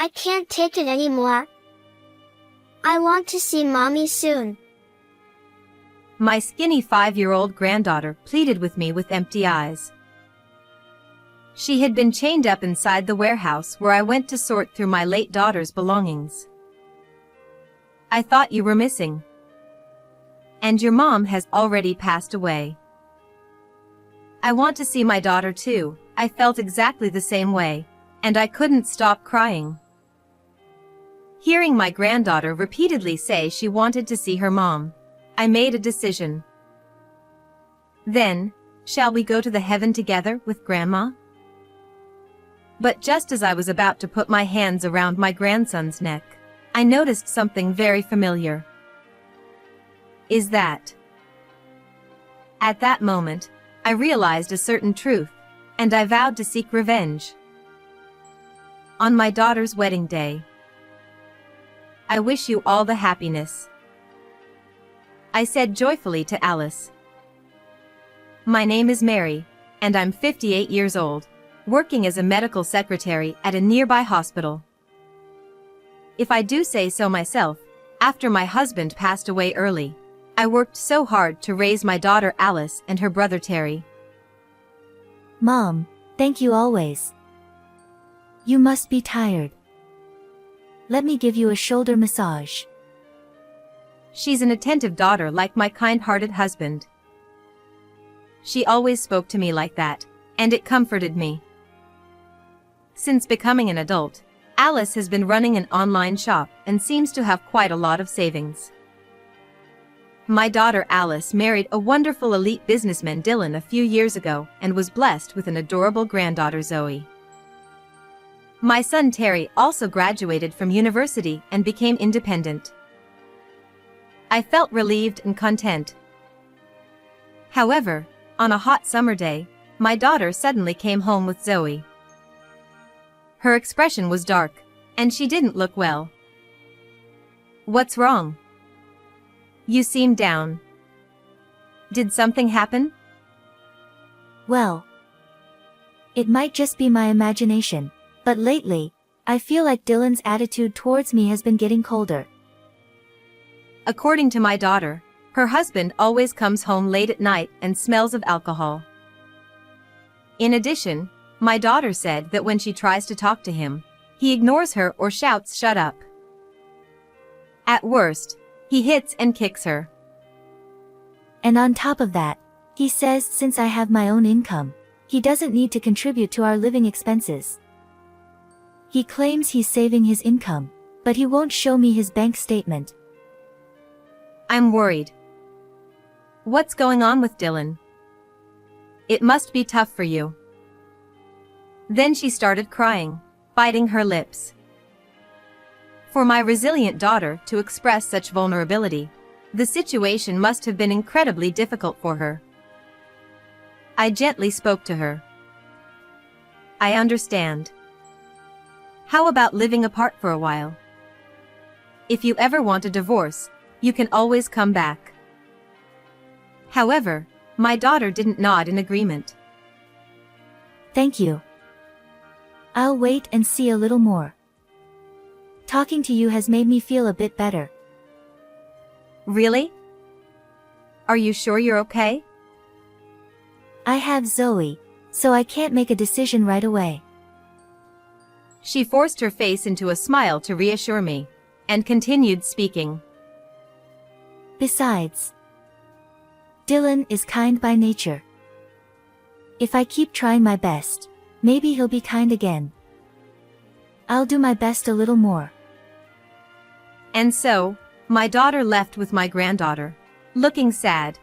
I can't take it anymore. I want to see Mommy soon. My skinny 5-year-old granddaughter pleaded with me with empty eyes. She had been chained up inside the warehouse where I went to sort through my late daughter's belongings. I thought you were missing. And your mom has already passed away. I want to see my daughter too. I felt exactly the same way, and I couldn't stop crying. Hearing my granddaughter repeatedly say she wanted to see her mom, I made a decision. Then, shall we go to the heaven together with Grandma? But just as I was about to put my hands around my grandson's neck, I noticed something very familiar. Is that? At that moment, I realized a certain truth, and I vowed to seek revenge. On my daughter's wedding day. I wish you all the happiness, I said joyfully to Alice. My name is Mary, and I'm 58 years old, working as a medical secretary at a nearby hospital. If I do say so myself, after my husband passed away early, I worked so hard to raise my daughter Alice and her brother Terry. Mom, thank you always. You must be tired. Let me give you a shoulder massage. She's an attentive daughter like my kind-hearted husband. She always spoke to me like that, and it comforted me. Since becoming an adult, Alice has been running an online shop and seems to have quite a lot of savings. My daughter Alice married a wonderful elite businessman Dylan a few years ago and was blessed with an adorable granddaughter Zoe. My son Terry also graduated from university and became independent. I felt relieved and content. However, on a hot summer day, my daughter suddenly came home with Zoe. Her expression was dark, and she didn't look well. What's wrong? You seem down. Did something happen? Well, it might just be my imagination, but lately, I feel like Dylan's attitude towards me has been getting colder. According to my daughter, her husband always comes home late at night and smells of alcohol. In addition, my daughter said that when she tries to talk to him, he ignores her or shouts "shut up." At worst, he hits and kicks her. And on top of that, he says since I have my own income, he doesn't need to contribute to our living expenses. He claims he's saving his income, but he won't show me his bank statement. I'm worried. What's going on with Dylan? It must be tough for you. Then she started crying, biting her lips. For my resilient daughter to express such vulnerability, the situation must have been incredibly difficult for her. I gently spoke to her. I understand. How about living apart for a while? If you ever want a divorce, you can always come back. However, my daughter didn't nod in agreement. Thank you. I'll wait and see a little more. Talking to you has made me feel a bit better. Really? Are you sure you're okay? I have Zoe, so I can't make a decision right away. She forced her face into a smile to reassure me, and continued speaking. Besides, Dylan is kind by nature. If I keep trying my best, maybe he'll be kind again. I'll do my best a little more. And so, my daughter left with my granddaughter, looking sad.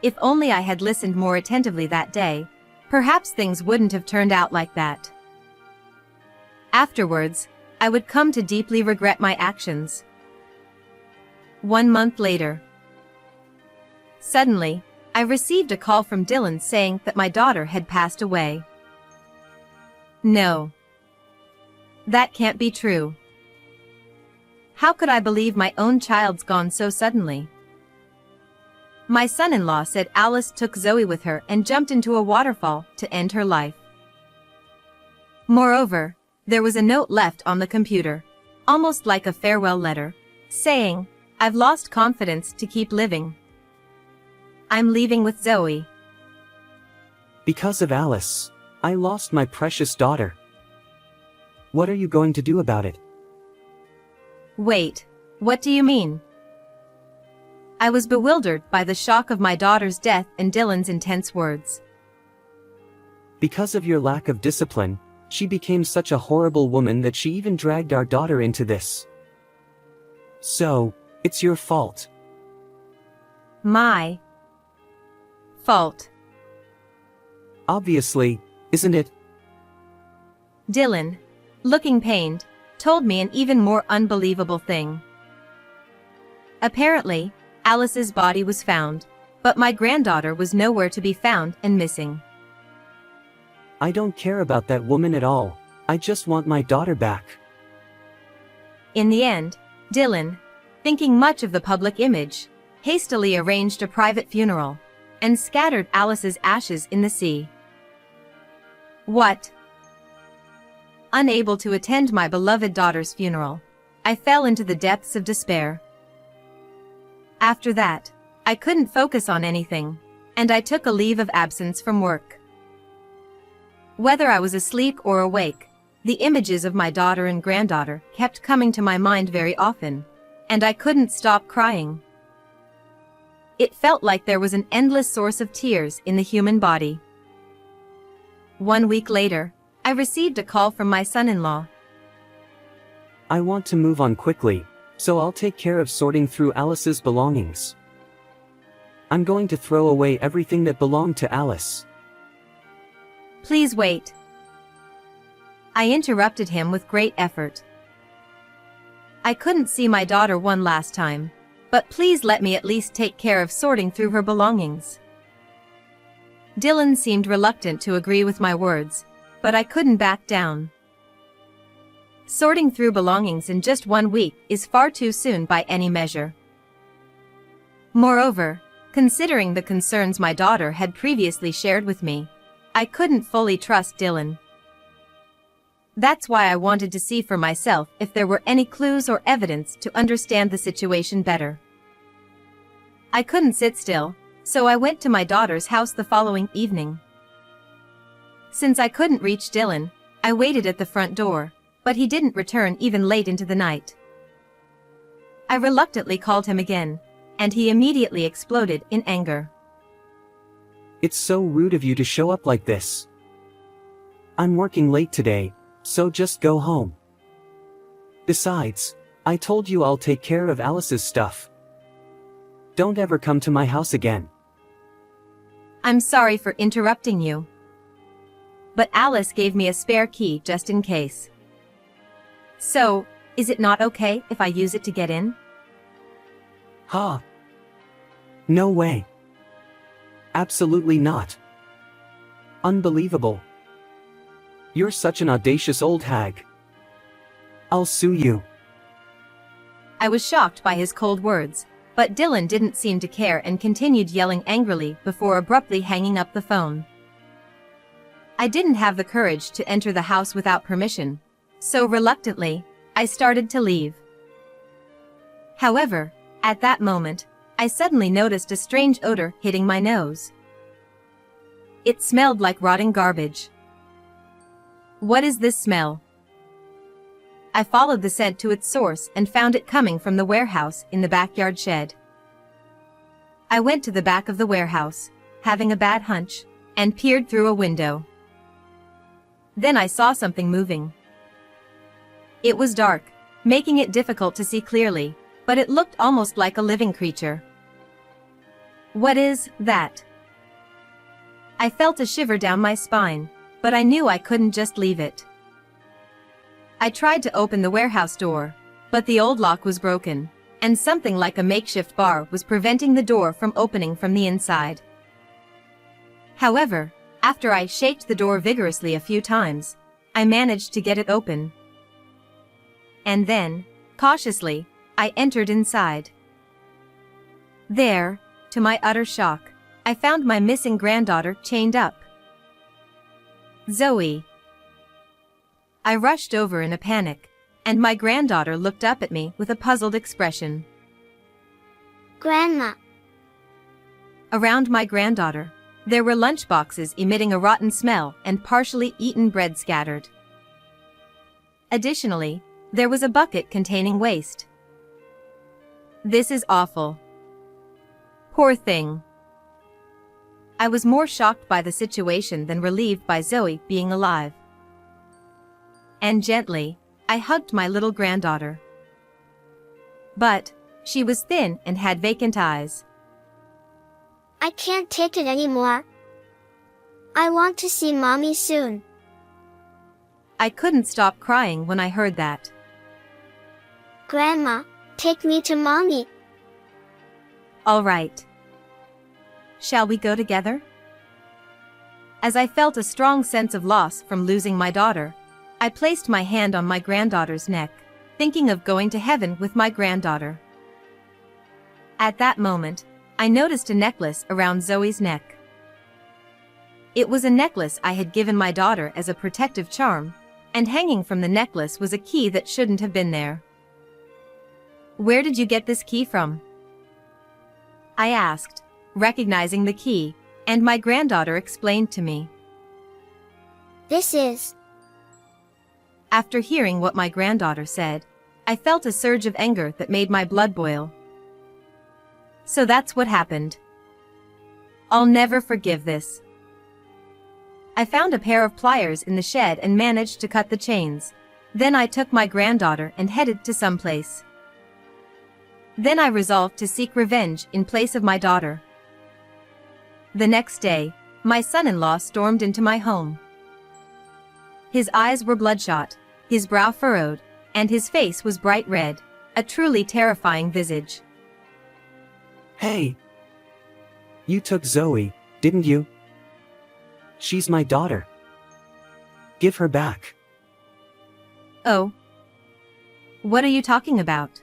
If only I had listened more attentively that day, perhaps things wouldn't have turned out like that. Afterwards, I would come to deeply regret my actions. 1 month later. Suddenly, I received a call from Dylan saying that my daughter had passed away. No. That can't be true. How could I believe my own child's gone so suddenly? My son-in-law said Alice took Zoe with her and jumped into a waterfall to end her life. Moreover, there was a note left on the computer, almost like a farewell letter, saying, "I've lost confidence to keep living. I'm leaving with Zoe." Because of Alice, I lost my precious daughter. What are you going to do about it? Wait, what do you mean? I was bewildered by the shock of my daughter's death and Dylan's intense words. Because of your lack of discipline, she became such a horrible woman that she even dragged our daughter into this. So, it's your fault. My fault. Obviously, isn't it? Dylan, looking pained, told me an even more unbelievable thing. Apparently, Alice's body was found, but my granddaughter was nowhere to be found and missing. I don't care about that woman at all. I just want my daughter back. In the end, Dylan, thinking much of the public image, hastily arranged a private funeral and scattered Alice's ashes in the sea. What? Unable to attend my beloved daughter's funeral, I fell into the depths of despair. After that, I couldn't focus on anything, and I took a leave of absence from work. Whether I was asleep or awake, the images of my daughter and granddaughter kept coming to my mind very often, and I couldn't stop crying. It felt like there was an endless source of tears in the human body. 1 week later, I received a call from my son-in-law. I want to move on quickly, so I'll take care of sorting through Alice's belongings. I'm going to throw away everything that belonged to Alice. Please wait. I interrupted him with great effort. I couldn't see my daughter one last time, but please let me at least take care of sorting through her belongings. Dylan seemed reluctant to agree with my words, but I couldn't back down. Sorting through belongings in just 1 week is far too soon by any measure. Moreover, considering the concerns my daughter had previously shared with me, I couldn't fully trust Dylan. That's why I wanted to see for myself if there were any clues or evidence to understand the situation better. I couldn't sit still, so I went to my daughter's house the following evening. Since I couldn't reach Dylan, I waited at the front door, but he didn't return even late into the night. I reluctantly called him again, and he immediately exploded in anger. It's so rude of you to show up like this. I'm working late today, so just go home. Besides, I told you I'll take care of Alice's stuff. Don't ever come to my house again. I'm sorry for interrupting you, but Alice gave me a spare key just in case. So, is it not okay if I use it to get in? Ha! No way. Absolutely not. Unbelievable. You're such an audacious old hag. I'll sue you. I was shocked by his cold words, but Dylan didn't seem to care and continued yelling angrily before abruptly hanging up the phone. I didn't have the courage to enter the house without permission, so reluctantly, I started to leave. However, at that moment, I suddenly noticed a strange odor hitting my nose. It smelled like rotting garbage. What is this smell? I followed the scent to its source and found it coming from the warehouse in the backyard shed. I went to the back of the warehouse, having a bad hunch, and peered through a window. Then I saw something moving. It was dark, making it difficult to see clearly, but it looked almost like a living creature. What is that? I felt a shiver down my spine, but I knew I couldn't just leave it. I tried to open the warehouse door, but the old lock was broken, and something like a makeshift bar was preventing the door from opening from the inside. However, after I shaked the door vigorously a few times, I managed to get it open. And then, cautiously, I entered inside. There, to my utter shock, I found my missing granddaughter chained up. Zoe. I rushed over in a panic, and my granddaughter looked up at me with a puzzled expression. Grandma. Around my granddaughter, there were lunchboxes emitting a rotten smell and partially eaten bread scattered. Additionally, there was a bucket containing waste. This is awful. Poor thing. I was more shocked by the situation than relieved by Zoe being alive. And gently, I hugged my little granddaughter. But she was thin and had vacant eyes. I can't take it anymore. I want to see Mommy soon. I couldn't stop crying when I heard that. Grandma, take me to Mommy. All right. Shall we go together? As I felt a strong sense of loss from losing my daughter, I placed my hand on my granddaughter's neck, thinking of going to heaven with my granddaughter. At that moment, I noticed a necklace around Zoe's neck. It was a necklace I had given my daughter as a protective charm, and hanging from the necklace was a key that shouldn't have been there. Where did you get this key from? I asked, recognizing the key, and my granddaughter explained to me. This is. After hearing what my granddaughter said, I felt a surge of anger that made my blood boil. So that's what happened. I'll never forgive this. I found a pair of pliers in the shed and managed to cut the chains. Then I took my granddaughter and headed to someplace. Then I resolved to seek revenge in place of my daughter. The next day, my son-in-law stormed into my home. His eyes were bloodshot, his brow furrowed, and his face was bright red, a truly terrifying visage. Hey! You took Zoe, didn't you? She's my daughter. Give her back. Oh. What are you talking about?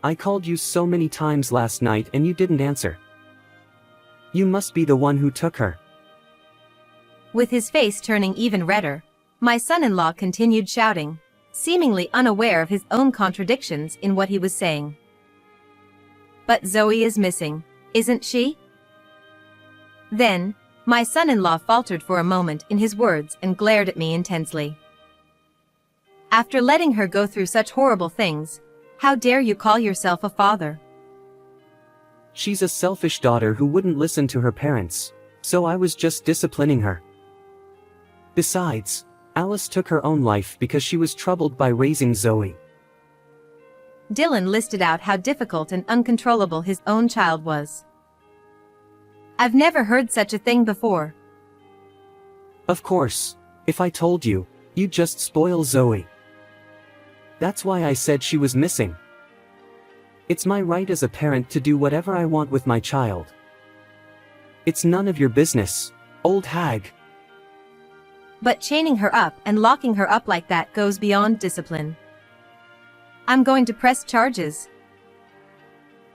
I called you so many times last night and you didn't answer. You must be the one who took her. With his face turning even redder, my son-in-law continued shouting, seemingly unaware of his own contradictions in what he was saying. But Zoe is missing, isn't she? Then, my son-in-law faltered for a moment in his words and glared at me intensely. After letting her go through such horrible things, how dare you call yourself a father? She's a selfish daughter who wouldn't listen to her parents, so I was just disciplining her. Besides, Alice took her own life because she was troubled by raising Zoe. Dylan listed out how difficult and uncontrollable his own child was. I've never heard such a thing before. Of course, if I told you, you'd just spoil Zoe. That's why I said she was missing. It's my right as a parent to do whatever I want with my child. It's none of your business, old hag. But chaining her up and locking her up like that goes beyond discipline. I'm going to press charges.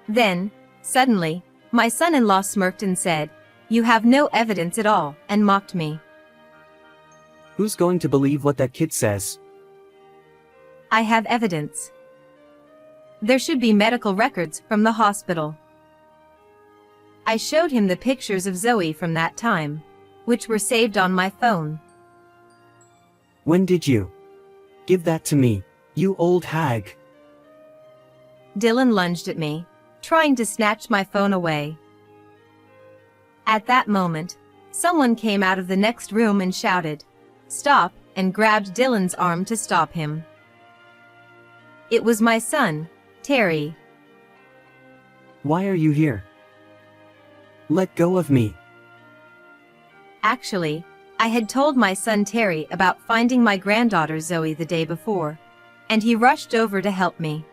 Then, suddenly, my son-in-law smirked and said, "You have no evidence at all," and mocked me. Who's going to believe what that kid says? I have evidence. There should be medical records from the hospital. I showed him the pictures of Zoe from that time, which were saved on my phone. When did you? Give that to me, you old hag. Dylan lunged at me, trying to snatch my phone away. At that moment, someone came out of the next room and shouted, "Stop," and grabbed Dylan's arm to stop him. It was my son, Terry. Why are you here? Let go of me. Actually, I had told my son Terry about finding my granddaughter Zoe the day before, and he rushed over to help me.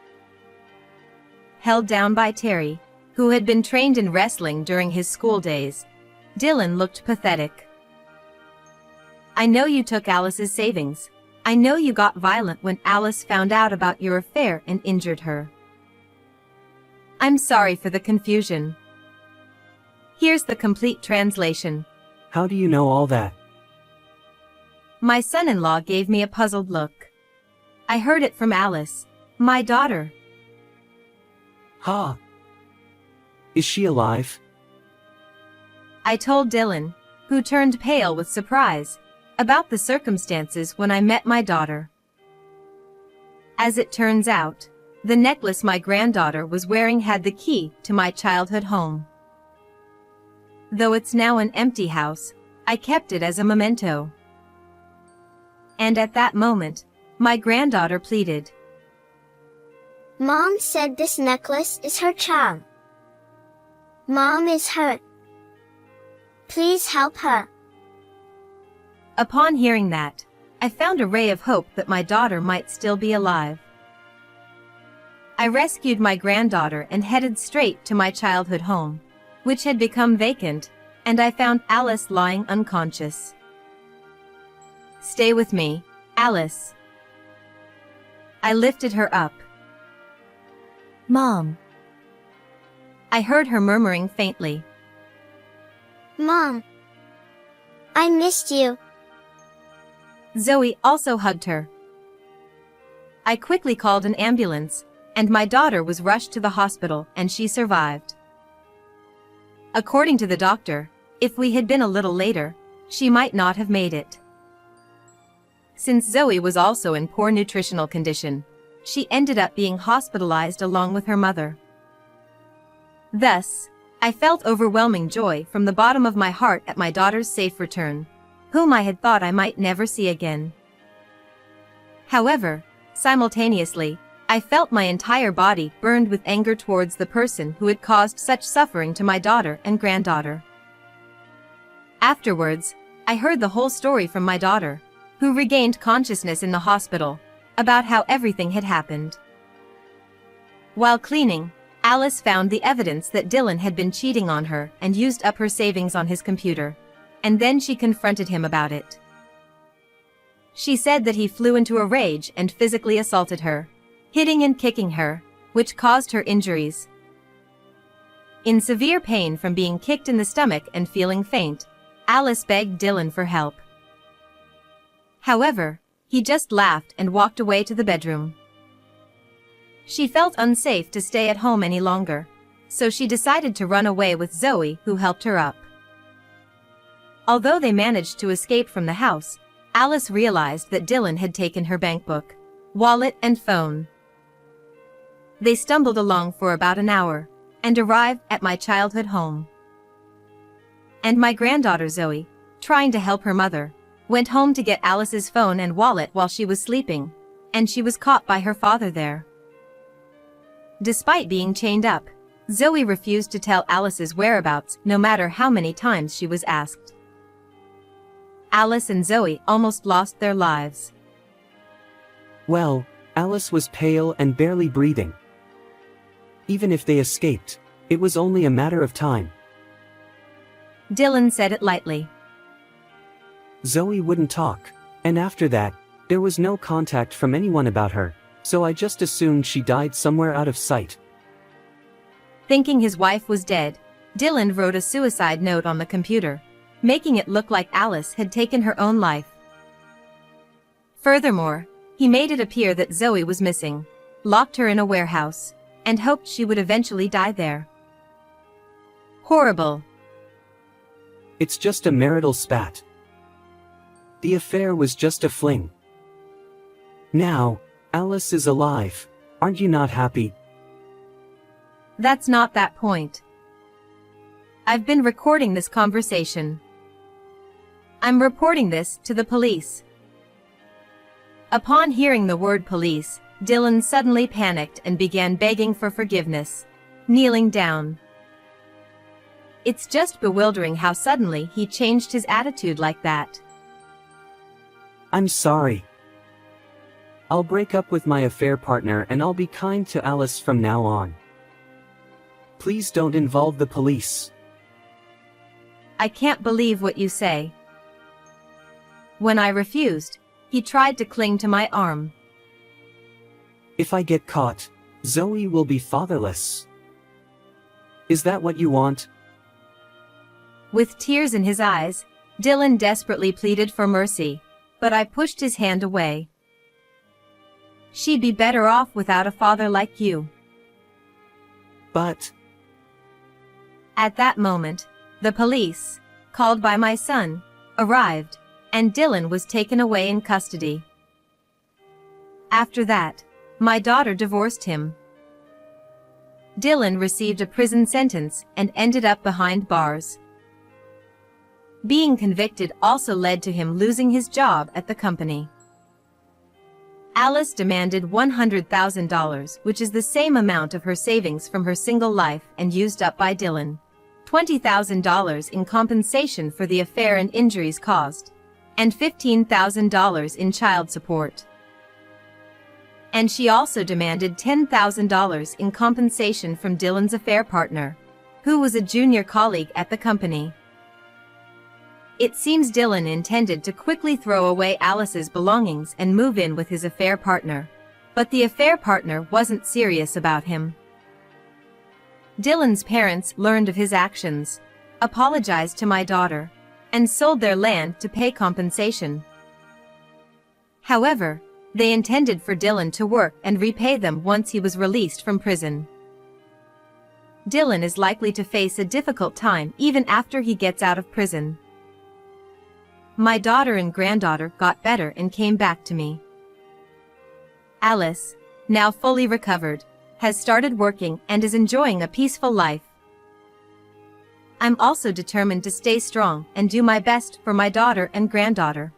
Held down by Terry, who had been trained in wrestling during his school days, Dylan looked pathetic. I know you took Alice's savings. I know you got violent when Alice found out about your affair and injured her. I'm sorry for the confusion. Here's the complete translation. How do you know all that? My son-in-law gave me a puzzled look. I heard it from Alice, my daughter. Ha! Is she alive? I told Dylan, who turned pale with surprise, about the circumstances when I met my daughter. As it turns out, the necklace my granddaughter was wearing had the key to my childhood home. Though it's now an empty house, I kept it as a memento. And at that moment, my granddaughter pleaded. Mom said this necklace is her child. Mom is hurt. Please help her. Upon hearing that, I found a ray of hope that my daughter might still be alive. I rescued my granddaughter and headed straight to my childhood home, which had become vacant, and I found Alice lying unconscious. Stay with me, Alice. I lifted her up. Mom. I heard her murmuring faintly. Mom. I missed you. Zoe also hugged her. I quickly called an ambulance, and my daughter was rushed to the hospital and she survived. According to the doctor, if we had been a little later, she might not have made it. Since Zoe was also in poor nutritional condition, she ended up being hospitalized along with her mother. Thus, I felt overwhelming joy from the bottom of my heart at my daughter's safe return, whom I had thought I might never see again. However, simultaneously, I felt my entire body burned with anger towards the person who had caused such suffering to my daughter and granddaughter. Afterwards, I heard the whole story from my daughter, who regained consciousness in the hospital, about how everything had happened. While cleaning, Alice found the evidence that Dylan had been cheating on her and used up her savings on his computer, and then she confronted him about it. She said that he flew into a rage and physically assaulted her, hitting and kicking her, which caused her injuries. In severe pain from being kicked in the stomach and feeling faint, Alice begged Dylan for help. However, he just laughed and walked away to the bedroom. She felt unsafe to stay at home any longer, so she decided to run away with Zoe, who helped her up. Although they managed to escape from the house, Alice realized that Dylan had taken her bankbook, wallet and phone. They stumbled along for about an hour, and arrived at my childhood home. And my granddaughter Zoe, trying to help her mother, went home to get Alice's phone and wallet while she was sleeping, and she was caught by her father there. Despite being chained up, Zoe refused to tell Alice's whereabouts no matter how many times she was asked. Alice and Zoe almost lost their lives. Well, Alice was pale and barely breathing. Even if they escaped, it was only a matter of time. Dylan said it lightly. Zoe wouldn't talk, and after that, there was no contact from anyone about her, so I just assumed she died somewhere out of sight. Thinking his wife was dead, Dylan wrote a suicide note on the computer, making it look like Alice had taken her own life. Furthermore, he made it appear that Zoe was missing, locked her in a warehouse, and hoped she would eventually die there. Horrible. It's just a marital spat. The affair was just a fling. Now, Alice is alive. Aren't you not happy? That's not that point. I've been recording this conversation. I'm reporting this to the police. Upon hearing the word police, Dylan suddenly panicked and began begging for forgiveness, kneeling down. It's just bewildering how suddenly he changed his attitude like that. I'm sorry. I'll break up with my affair partner and I'll be kind to Alice from now on. Please don't involve the police. I can't believe what you say. When I refused, he tried to cling to my arm. If I get caught, Zoe will be fatherless. Is that what you want? With tears in his eyes, Dylan desperately pleaded for mercy, but I pushed his hand away. She'd be better off without a father like you. But... At that moment, the police, called by my son, arrived, and Dylan was taken away in custody. After that, my daughter divorced him. Dylan received a prison sentence and ended up behind bars. Being convicted also led to him losing his job at the company. Alice demanded $100,000, which is the same amount of her savings from her single life and used up by Dylan. $20,000 in compensation for the affair and injuries caused, and $15,000 in child support. And she also demanded $10,000 in compensation from Dylan's affair partner, who was a junior colleague at the company. It seems Dylan intended to quickly throw away Alice's belongings and move in with his affair partner, but the affair partner wasn't serious about him. Dylan's parents learned of his actions, apologized to my daughter, and sold their land to pay compensation. However, they intended for Dylan to work and repay them once he was released from prison. Dylan is likely to face a difficult time even after he gets out of prison. My daughter and granddaughter got better and came back to me. Alice, now fully recovered, has started working and is enjoying a peaceful life. I'm also determined to stay strong and do my best for my daughter and granddaughter.